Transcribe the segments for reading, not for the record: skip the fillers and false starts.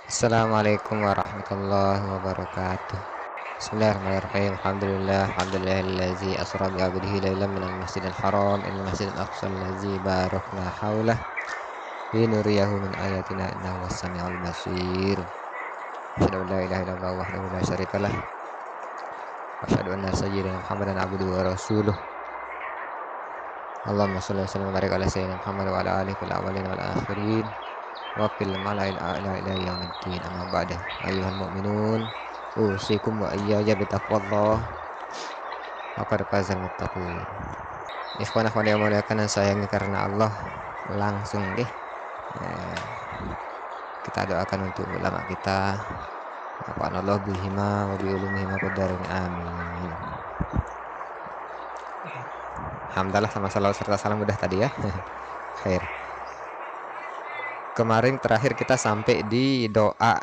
Assalamualaikum warahmatullahi wabarakatuh. Bismillahirrahmanirrahim. Alhamdulillahillazi asra bi 'abdihi lailan minal masjidil haram ilal masjidil aqsal ladzi barakna haulah linuriyahu min ayatina innahu was-sami'ul basir. Asyhadu an la ilaha illallah wahdahu la syarikalah wa asyhadu anna sayyidina Muhammadan abduhu wa rasuluh. Allahumma shalli wa sallim wa barik ala sayyidina Muhammad wa ala alihi fil awwalin wal akhirin wa fil mala'il a'la ila yaumiddin. Amma ba'du. Ayyuhal mu'minun, usikum wa iyaya bitaqwallah faqad fazal muttaqun. Ikhwan akhwat yang muliakan dan sayangi karena Allah, langsung deh kita doakan untuk ulama kita, Allah bihima wa bi ulumihima qadarin amin. Alhamdulillah, sama salawat serta salam udah tadi ya. Khair. Kemarin terakhir kita sampai di doa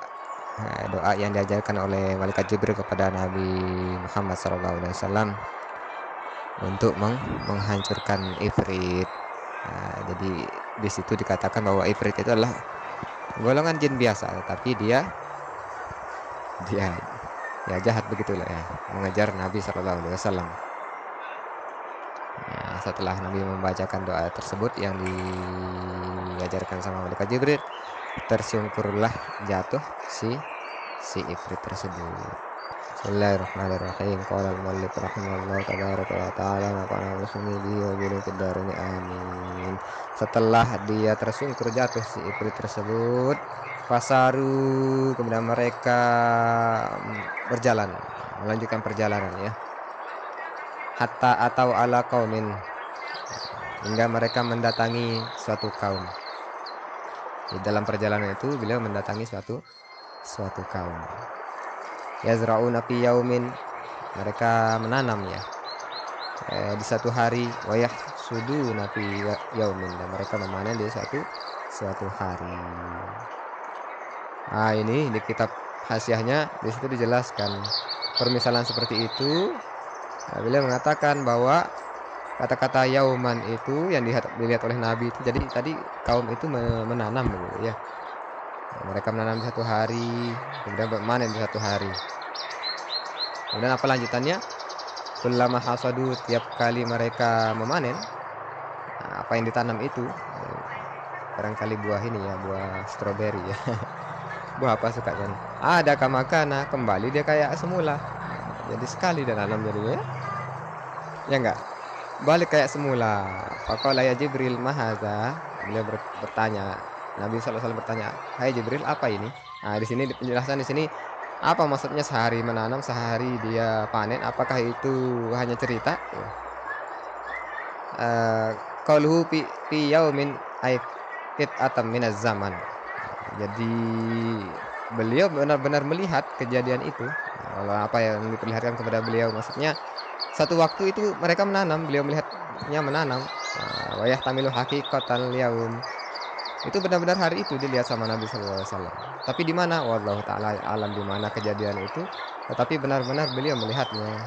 yang diajarkan oleh malaikat Jibril kepada Nabi Muhammad SAW untuk menghancurkan ifrit. Jadi di situ dikatakan bahwa ifrit itu adalah golongan jin biasa, tetapi dia ya jahat begitulah ya, mengejar Nabi SAW. Setelah Nabi membacakan doa tersebut yang diajarkan sama malaikat Jibril, tersungkurlah jatuh si ifrit tersebut. Bismillahirrahmanirrahim. Qala al-muallif rahimahullah tabaraka wa ta'ala nafa'ana muslimin bihi wa bi darini amin. Setelah dia tersungkur jatuh si ifrit tersebut, fasaru, kemudian mereka berjalan, melanjutkan perjalanan ya. Hatta atau ala qaumin, hingga mereka mendatangi suatu kaum. Di dalam perjalanan itu beliau mendatangi suatu kaum. Yazra'una fi yaumin, mereka menanam ya di satu hari, wayah sudu nafi yaumin, dan mereka memanen di suatu hari. Ini di kitab hasiahnya di situ dijelaskan permisalan seperti itu. Beliau mengatakan bahwa kata-kata yauman itu yang dilihat oleh Nabi itu, jadi tadi kaum itu menanam begitu ya. Mereka menanam di satu hari, kemudian memanen di satu hari. Kemudian apa lanjutannya? Kullama hasadu, tiap kali mereka memanen apa yang ditanam itu, barangkali buah ini ya, buah stroberi ya. Buah apa suka kan? Ada kamakana, kembali dia kayak semula. Jadi sekali dan alam jadinya. Ya enggak? Balik kayak semula. Faqala ya Jibril mahadza, beliau bertanya, Nabi SAW bertanya, "Hai Jibril, apa ini?" Di sini penjelasan di sini apa maksudnya sehari menanam, sehari dia panen, apakah itu hanya cerita? Qauluhu fi yaumin ay qit'atan minaz zaman. Jadi beliau benar-benar melihat kejadian itu. Kalau apa yang diperlihatkan kepada beliau, maksudnya satu waktu itu mereka menanam, beliau melihatnya menanam. Wa yahtamilu haqiqatan yaum. Itu benar-benar hari itu dilihat sama Nabi SAW. Tapi di mana? Wallahu taala alam di mana kejadian itu. Tetapi benar-benar beliau melihatnya,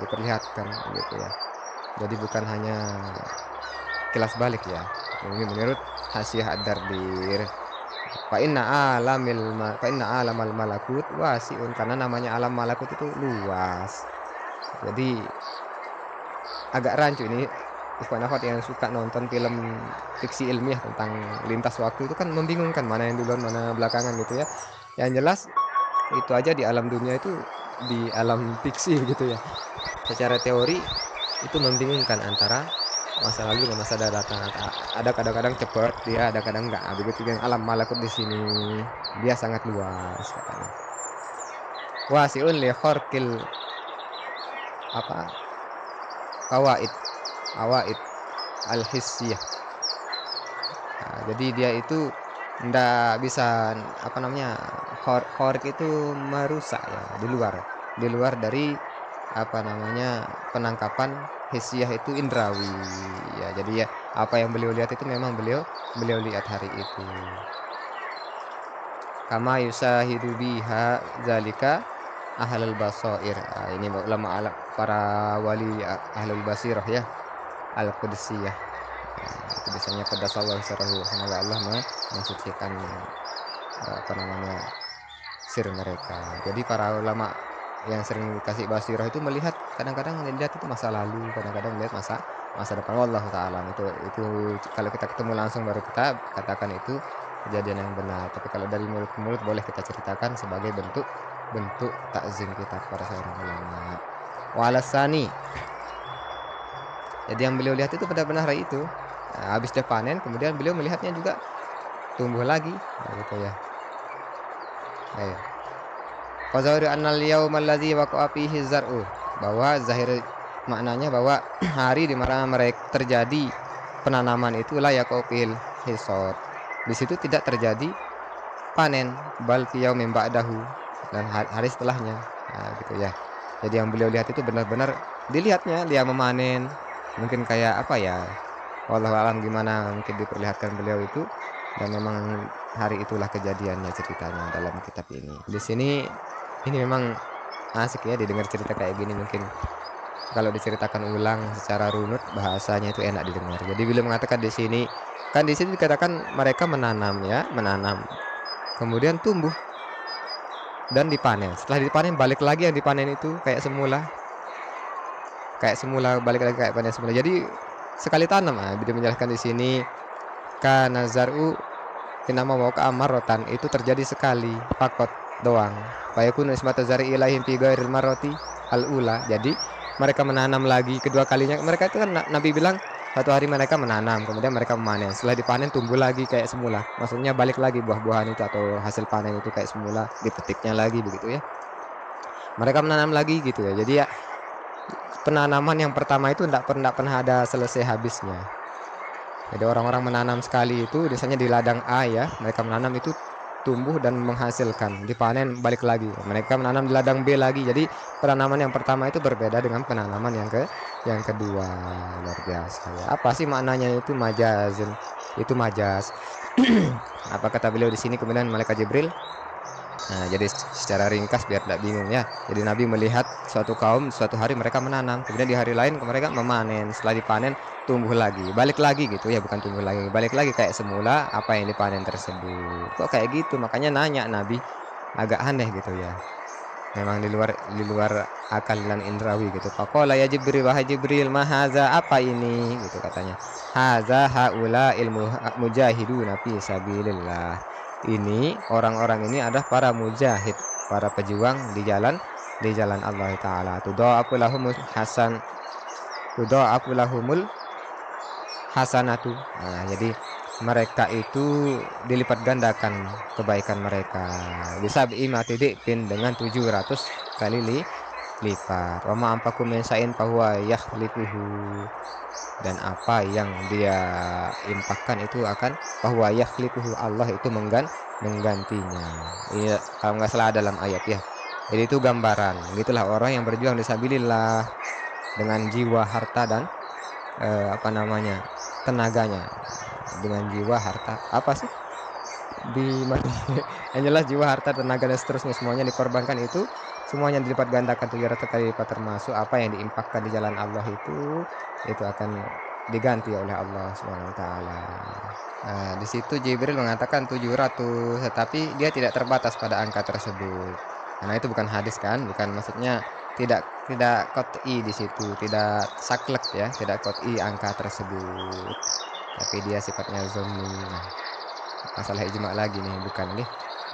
diperlihatkan gitu ya. Jadi bukan hanya kilas balik ya. Ini menurut Hasyiah Ad-Dardir. Fa inna alamal malakut wasi'un, karena namanya alam malakut itu luas. Jadi agak rancu ini ikhwan akhwat yang suka nonton film fiksi ilmiah tentang lintas waktu, itu kan membingungkan mana yang duluan mana belakangan gitu ya. Yang jelas itu aja di alam dunia itu, di alam fiksi gitu ya. Secara teori itu membingungkan antara masa lalu dengan masa datang. Ada kadang-kadang cepat dia, ada kadang enggak. Begitu yang alam malakut di sini dia sangat luas katanya. Wasiun li kharqil apa? Awaid al-hissiyah. Jadi dia itu ndak bisa apa namanya, kharq itu merusak ya, di luar dari apa namanya, penangkapan hissiyah itu indrawi ya. Jadi ya apa yang beliau lihat itu memang beliau lihat hari itu. Kama yusahidu biha zalika ahlul basair. Ini ulama para wali ahlul basirah ya, al-qudsiyah. Itu biasanya qaddasallahu sirrahu, semoga Allah mensucikan apa namanya, naksir mereka. Jadi para ulama yang sering dikasih basirah itu melihat, kadang-kadang melihat itu masa lalu, kadang-kadang melihat masa masa depan. Wallahu taala itu kalau kita ketemu langsung baru kita katakan itu kejadian yang benar. Tapi kalau dari mulut ke mulut boleh kita ceritakan sebagai bentuk bentuk takzim kita kepada seorang ulama. Walasani, jadi yang beliau lihat itu benar-benar hari itu. Nah, habis dia panen, kemudian beliau melihatnya juga tumbuh lagi, nah, gitu ya. Eh, Qazawiru annal yaumal ladzi waqa'a fihi zar'u, bahwa zahir maknanya bahwa hari di mana mereka terjadi penanaman itu la yaqa'u fil hisad. Di situ tidak terjadi panen, bal fi yaumin ba'dahu, dan hari setelahnya. Nah, gitu ya. Jadi yang beliau lihat itu benar-benar dilihatnya dia memanen. Mungkin kayak apa ya? Wallahu alam gimana mungkin diperlihatkan beliau itu, dan memang hari itulah kejadiannya ceritanya dalam kitab ini. Di sini ini memang asik ya didengar cerita kayak gini, mungkin kalau diceritakan ulang secara runut bahasanya itu enak didengar. Jadi beliau mengatakan di sini, kan di sini dikatakan mereka menanam ya, menanam. Kemudian tumbuh dan dipanen. Setelah dipanen balik lagi yang dipanen itu kayak semula. Kayak semula, balik lagi kayak panen semula. Jadi sekali tanam. Nah, dia menjelaskan di sini kana zar'u inama waqa'a marratan, itu terjadi sekali, fakot doang. Fayakunu ismatu zari ilaihim fi ghairil marrati al-ula. Jadi mereka menanam lagi kedua kalinya. Mereka itu kan Nabi bilang satu hari mereka menanam, kemudian mereka memanen. Setelah dipanen tumbuh lagi kayak semula. Maksudnya balik lagi buah-buahan itu atau hasil panen itu kayak semula, dipetiknya lagi begitu ya. Mereka menanam lagi gitu ya. Jadi ya penanaman yang pertama itu tidak pernah ada selesai habisnya. Jadi orang-orang menanam sekali itu biasanya di ladang A ya, mereka menanam itu tumbuh dan menghasilkan, dipanen balik lagi. Mereka menanam di ladang B lagi. Jadi penanaman yang pertama itu berbeda dengan penanaman yang kedua. Luar biasa ya. Apa sih maknanya itu majazun? Itu majaz. Apa kata beliau di sini kemudian malaikat Jibril? Nah, jadi secara ringkas biar tidak bingung ya. Jadi Nabi melihat suatu kaum suatu hari mereka menanam, kemudian di hari lain mereka memanen. Setelah dipanen tumbuh lagi, balik lagi gitu ya, bukan tumbuh lagi, balik lagi kayak semula apa yang dipanen tersebut. Kok kayak gitu? Makanya nanya Nabi, agak aneh gitu ya. Memang di luar akal dan indrawi gitu. Faqala ya Jibril, wahai Jibril, mahaza, apa ini? Gitu katanya. Haza haula ilmu mujahiduna fi sabilillah. Ini orang-orang ini adalah para mujahid, para pejuang di jalan Allah taala. Tudha'afu lahumul hasanatu. Nah, jadi mereka itu dilipat gandakan kebaikan mereka. Bisa bi'imatidik dengan 700 kali lipat. Wa ma anfaqu min sa'in fahuwa yakhlifuhu, dan apa yang dia infakkan itu akan bahwa yakhlifuhu, Allah itu menggantinya. Iya, kalau nggak salah dalam ayat ya. Jadi itu gambaran. Gitulah orang yang berjuang fisabilillah dengan jiwa, harta dan apa namanya? Tenaganya. Dengan jiwa, harta, apa sih? Yang jelas jiwa, harta, tenaga dan seterusnya semuanya dikorbankan, itu semuanya dilipat gandakan 700 kali lipat, termasuk apa yang diinfakkan di jalan Allah itu akan diganti oleh Allah Subhanahu wa taala. Nah, di situ Jibril mengatakan 700, tetapi dia tidak terbatas pada angka tersebut. Karena itu bukan hadis kan, bukan, maksudnya tidak qot'i di situ, tidak saklek ya, tidak qot'i angka tersebut. Tapi dia sifatnya zonni. Nah, masalah ijma lagi nih, bukan nih.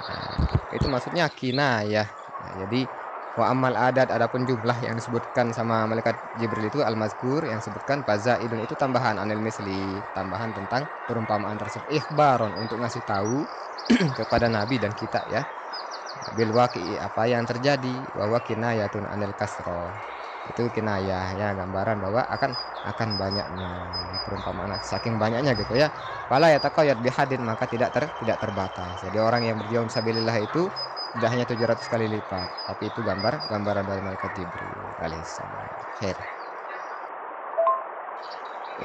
Nah, itu maksudnya kinayah. Nah, jadi wa amal adat, adapun jumlah yang disebutkan sama malaikat Jibril itu al-mazkur, yang sebutkan fazaidun, itu tambahan anil misli, tambahan tentang perumpamaan tersebut, ikhbaron, untuk ngasih tahu kepada nabi dan kita ya, bil waqi'i, apa yang terjadi, bahwa kinayatun anil kasro, itu kinayah ya, gambaran bahwa akan banyaknya perumpamaan, saking banyaknya gitu ya. Fala yataqayyad bihadin, maka tidak terbatas. Jadi orang yang berjuang fisabilillah itu tidak hanya 700 kali lipat, tapi itu gambaran dari malaikat Jibril alaihissalam. Khair.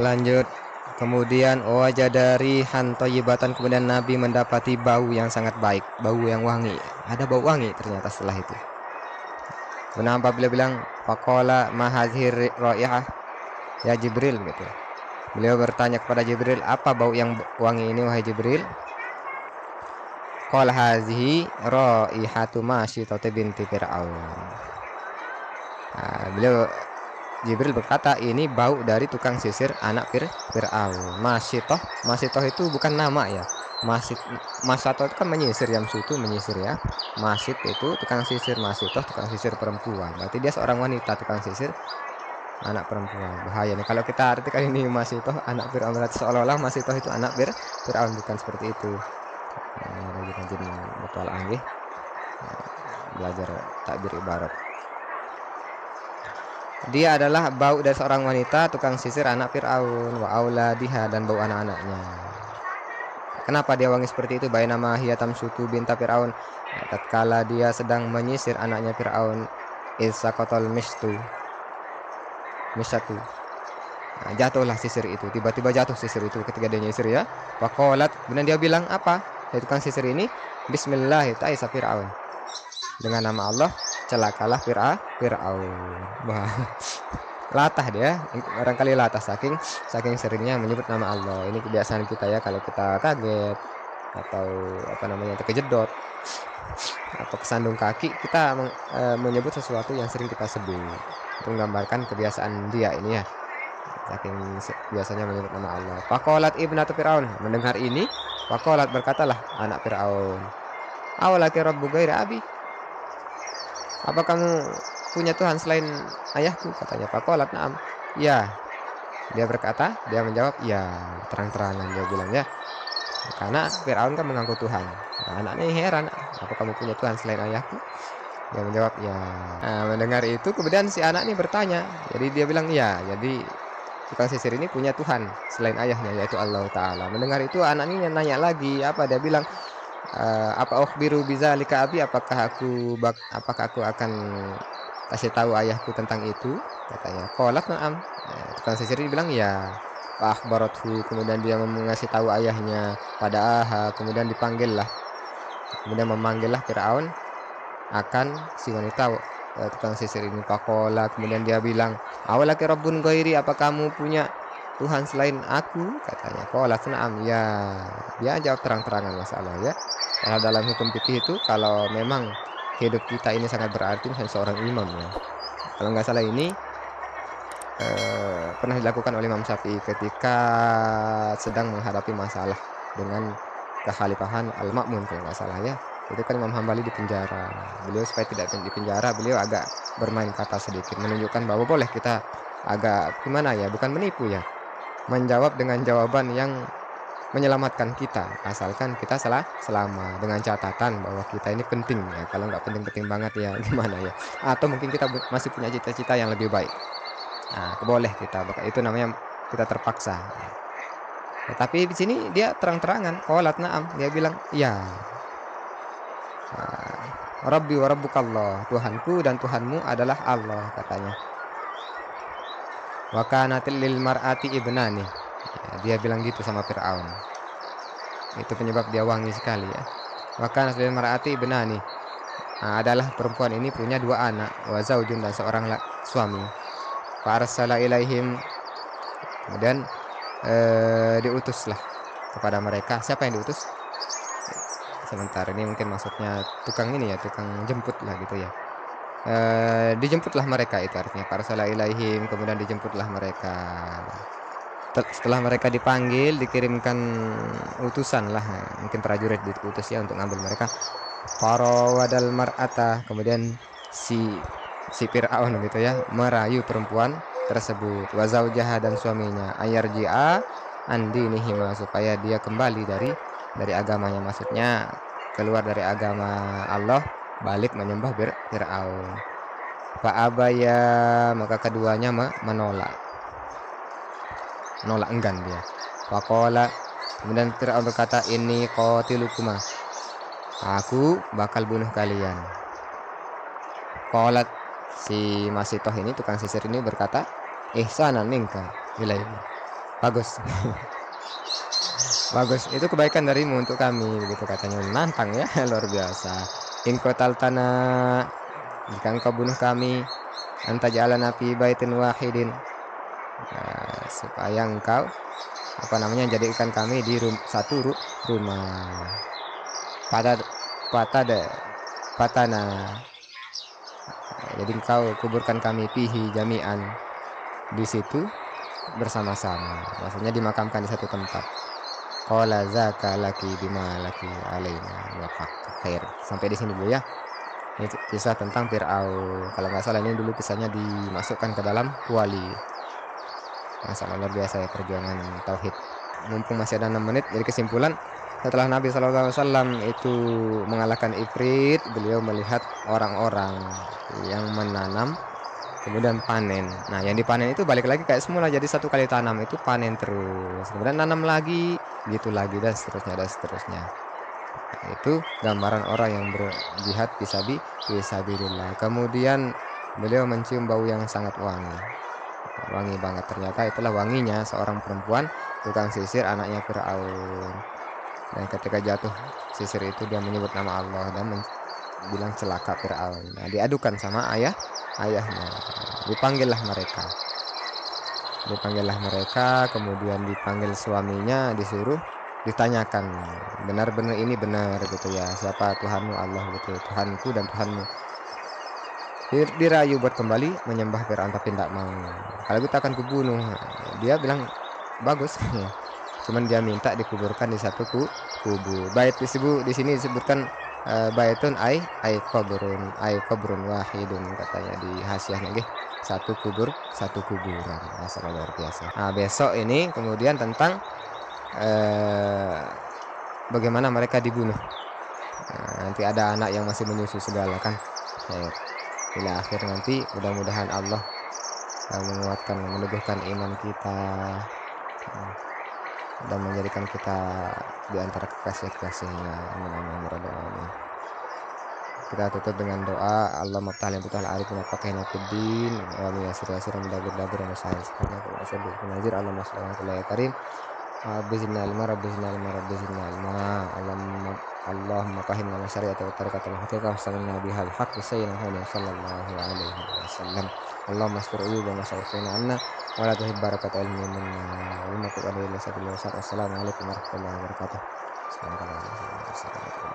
Lanjut. Kemudian wajadari hantoyibatan, kemudian Nabi mendapati bau yang sangat baik, bau yang wangi. Ada bau wangi ternyata setelah itu. Kemudian apabila bilang faqala mahazhir raihah ya Jibril gitu. Beliau bertanya kepada Jibril, apa bau yang wangi ini wahai Jibril? qala hazihi raihatu masyitati binti Fir'aun. Beliau Jibril berkata, ini bau dari tukang sisir anak Fir'aun. Masyitoh itu bukan nama ya. Masyatoh itu kan menyisir, yamsutu menyisir ya. Masyit itu tukang sisir, masyitoh tukang sisir perempuan. Berarti dia seorang wanita tukang sisir anak perempuan. Bahaya nih kalau kita artikan ini masyitoh anak Fir'aun, berarti seolah-olah masyitoh itu anak Fir'aun, bukan seperti itu. Rajin-rajin betul anggih belajar takbir ibarat. Dia adalah bau dari seorang wanita tukang sisir anak Fir'aun wa auladiha, dan bau anak-anaknya. Kenapa dia wangi seperti itu? Bainama hiya tamsutu binta Fir'aun, tatkala dia sedang menyisir anaknya Fir'aun, isaqatal misatu. Jatuhlah sisir itu, tiba-tiba jatuh sisir itu ketika dia nyisir ya. Faqalat, kemudian dia bilang apa? Ya, tukang sisir ini, bismillah ta'isa Fir'aun. Dengan nama Allah celakalah Fir'aun. Wah, latah dia, barangkali latah saking seringnya menyebut nama Allah. Ini kebiasaan kita ya, kalau kita kaget atau terkejedot atau kesandung kaki, kita menyebut sesuatu yang sering kita sebut untuk menggambarkan kebiasaan dia ini ya, saking biasanya menyebut nama Allah. Faqalat ibnatu Fir'aun, mendengar ini, faqalat berkatalah anak Fir'aun, awalaki rabbu ghairi abi, apa kamu punya Tuhan selain ayahku? Katanya. Faqalat na'am, ya. Dia menjawab ya, terang-terangan dia bilang ya, karena Fir'aun kan mengaku Tuhan. Anaknya heran, apa kamu punya Tuhan selain ayahku? Dia menjawab ya. Mendengar itu kemudian si anak ini bertanya, jadi dia bilang ya, jadi tukang sisir ini punya Tuhan selain ayahnya, yaitu Allah Ta'ala. Mendengar itu anak ini nanya lagi, apa dia bilang, apa ukhbiru bizalika abi, apakah aku akan kasih tahu ayahku tentang itu? Katanya. Qalat na'am. Tukang sisir ini bilang ya. Fa akhbarathu, kemudian dia mengasih tahu ayahnya. Pada kemudian memanggillah Firaun akan si wanita tukang sisir ini. Faqala, kemudian dia bilang, awalaki rabbun ghairi, apa kamu punya Tuhan selain aku? Katanya. Qalat na'am, ya. Dia jawab terang-terangan masalah ya. Karena dalam hukum fikih itu, kalau memang hidup kita ini sangat berarti, misalnya seorang imam ya. Kalau nggak salah ini pernah dilakukan oleh Imam Syafi'i ketika sedang menghadapi masalah dengan kekhalifahan Al-Ma'mun, kalau nggak salah ya. Itu kan Imam Hambali di penjara. Beliau supaya tidak di penjara, beliau agak bermain kata sedikit, menunjukkan bahwa boleh kita agak gimana ya, bukan menipu ya, menjawab dengan jawaban yang menyelamatkan kita, asalkan kita selama, dengan catatan bahwa kita ini penting ya. Kalau nggak penting-penting banget ya gimana ya, atau mungkin kita masih punya cita-cita yang lebih baik, boleh kita, itu namanya kita terpaksa. Tapi di sini dia terang-terangan, qalat na'am, dia bilang ya. Rabbi wa rabbukallah, Tuhanku dan Tuhanmu adalah Allah, katanya. Wa kanatil lil mar'ati ibnani, dia bilang gitu sama Fir'aun. Itu penyebab dia wangi sekali ya. Wa kanatil lil mar'ati ibnani, adalah perempuan ini punya 2 anak, wa zaujun, dan seorang suami. Fa arsala ilaihim, kemudian diutuslah kepada mereka. Siapa yang diutus? Sebentar, ini mungkin maksudnya tukang ini ya, tukang jemput lah gitu ya. Dijemputlah mereka, itu artinya farsala ilaihim, kemudian dijemputlah mereka. Setelah mereka dipanggil, dikirimkan utusan lah, mungkin prajurit diutus ya untuk ngambil mereka. Farawadal mar'ata, kemudian si Fir'aun gitu ya, merayu perempuan tersebut, wa zaujaha, dan suaminya, ayarji'a andinihima, supaya dia kembali dari agamanya, maksudnya keluar dari agama Allah, balik menyembah Fir'aun. Fa abaya, maka keduanya menolak enggan dia. Faqala, kemudian Fir'aun berkata, ini qatilukuma, aku bakal bunuh kalian. Qalat, si Masitoh ini, tukang sisir ini berkata, ihsanan minka ilaihi, bagus. Bagus, itu kebaikan darimu untuk kami, begitu katanya. Nantang ya, luar biasa. In qataltana, jika engkau bunuh kami, anta ja'alana fi baitin wahidin, supaya engkau jadikan kami di satu rumah. patad patad patana, jadi engkau kuburkan kami fihi jami'an, di situ bersama-sama, maksudnya dimakamkan di satu tempat. Qala zaka laki bima laki alaina wal khair. Sampai di sini dulu ya. Ini kisah tentang Fir'aun. Kalau nggak salah ini dulu kisahnya dimasukkan ke dalam Wali. Sangat luar biasa ya perjuangan tauhid. Mumpung masih ada 6 menit, jadi kesimpulan setelah Nabi SAW itu mengalahkan Ifrit, beliau melihat orang-orang yang menanam kemudian panen. Nah, yang dipanen itu balik lagi kayak semula, jadi satu kali tanam itu panen terus. Kemudian nanam lagi, gitu lagi dan seterusnya dan seterusnya. Nah, itu gambaran orang yang berjihad fisabilillah. Kemudian beliau mencium bau yang sangat wangi. Wangi banget, ternyata itulah wanginya seorang perempuan tukang sisir anaknya Firaun. Dan ketika jatuh sisir itu dia menyebut nama Allah dan bilang celaka Firaun. Nah, diadukan sama ayahnya. Dipanggillah mereka. Dipanggillah mereka, kemudian dipanggil suaminya, disuruh ditanyakan, benar-benar ini benar gitu ya, siapa Tuhanmu? Allah gitu, Tuhanku dan Tuhanmu. Dirayu buat kembali menyembah Firaun tapi tidak mau. Kalau kita akan kubunuh, dia bilang bagus. Cuman dia minta dikuburkan di satu kubur. Bait di sini disebutkan baitun ai qabrun wahidun, katanya di hasiahnya nggih. Satu kubur, satu kuburan. Nah, sangat luar biasa. Nah, besok ini kemudian tentang eh, bagaimana mereka dibunuh. Nah, nanti ada anak yang masih menyusu segala kan. Bila akhir nanti mudah-mudahan Allah menguatkan, meneguhkan iman kita, dan menjadikan kita di antara kekasih-kekasihnya. Amin amin ya rabbal alamin. Kita tutup dengan doa, Allahumma ftah lana futahal arifin wa faqihna fiddin wa min yasir yasir mudabir dabir wa sahil subhanaka wa nasallu nazir Allahumma shalli ala ya karim. Rabbi zidna ilma, Rabbi zidna ilma, Rabbi zidna ilma. Allahumma fahimna masyari'ata wa tariqata wa haqiqah wa sallallahu bihal haqq sayyidina Muhammad sallallahu alaihi wasallam. Allahumma astur uyuba masyayikhina anna wa la tuhib barakata ilmi minna wa lima tuqadu ila sabil wa assalamu alaikum warahmatullahi wabarakatuh. Assalamualaikum warahmatullahi wabarakatuh.